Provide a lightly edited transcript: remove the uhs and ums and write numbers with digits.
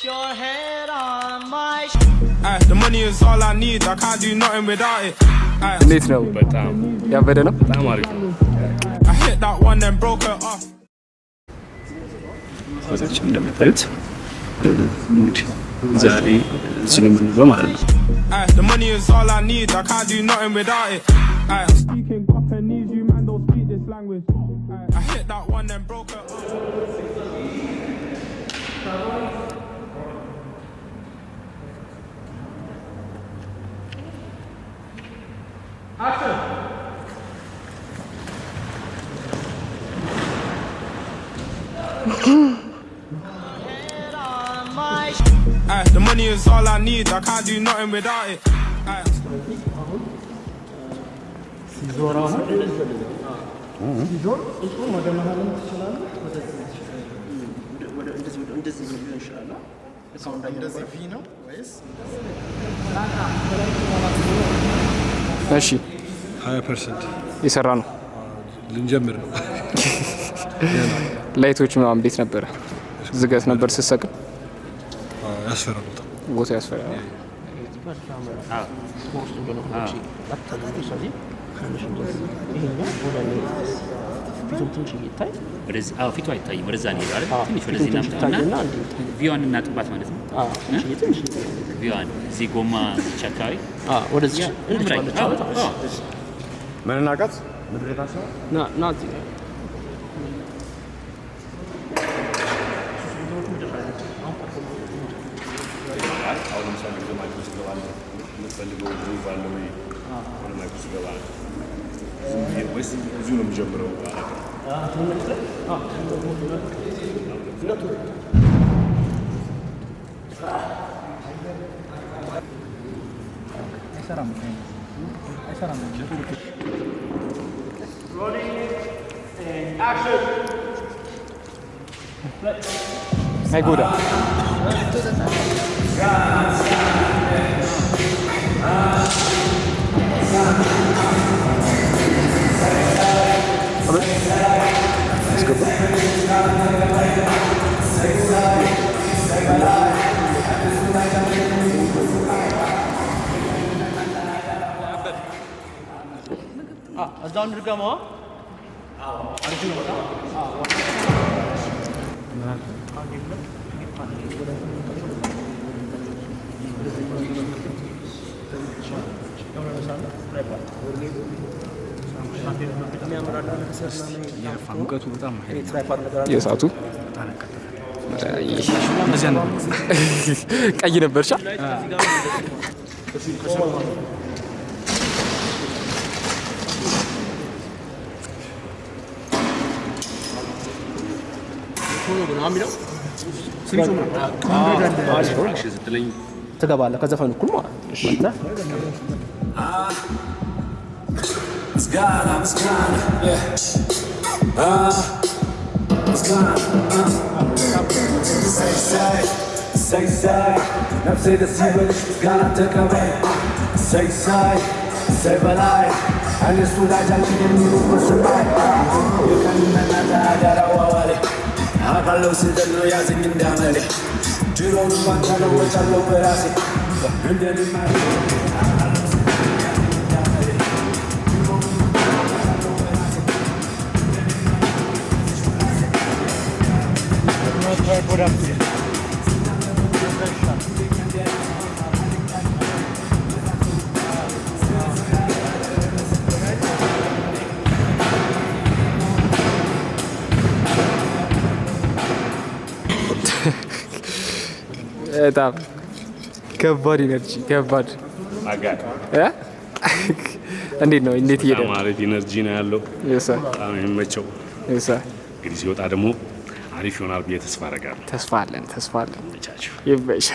your head on my the money is all I need. I can't do nothing without it. እንዴት ነው? በጣም ያበደ ነው። በጣም አሪፍ ነው። I hit that one then broke her off. ወዛችን እንደምታዩት እንግዲህ ዛሬ ስለምንለው ማለት ነው። The money is all I need. I can't do nothing without it. Speaking Japanese, you man don't speak this language. I hit that one then broke her off. Action! The money is all I need. I can't do nothing without it. እሺ 20% የሰራ ነው። ልንጀምር ነው። ላይቶች ምናምን እንዴት ነበረ? ዝገት ነበር ስትሰቅል? ያስፈራል። ቦታ ያስፈራል። ፊቱ አይታይም። ወደዛ ነው ሄደው አይደል? ትንሽ ወደዚህ እናምጣና ቪዋን እናጥባት ማለት ነው። ቪዋን እዚህ ጎማ ቸካሪ ወደዚህ ምን እናቃት ምድረታስ ና አሁን ለምሳሌ ማይክ ውስጥ ገባለ የምትፈልገው ግሩቭ አለ ወይ? ወደ ማይክ ውስጥ ገባለ ወይስ ብዙ ነው የሚጀምረው? አይጎዳ እዛው እንድገመው ሙቀቱ በጣም የእሳቱ ቀይ ነበርሻ። ትገባለህ ከዘፈኑ እኩል ማለት ነው። It's gone, it's gone, yeah. It's gone, say, now say the secret, it's gone, take away. Say, but and it's too late, I'm getting you for somebody. You can never get a wall. I can lose it, and you're asking in the alley. Do you want to find out what I love, but I say, and then in my በጣም ከባድ ኢነርጂ ከባድ እንዴት ነው? እንዴት እየሄደ ነው? አሪፍ ኢነርጂ ነው ያለው። በጣም የሚመቸው እንግዲህ ሲወጣ ደግሞ አሪፍ ይሆናል ብዬ ተስፋ አደርጋለሁ። ተስፋ አለን። ይበሻ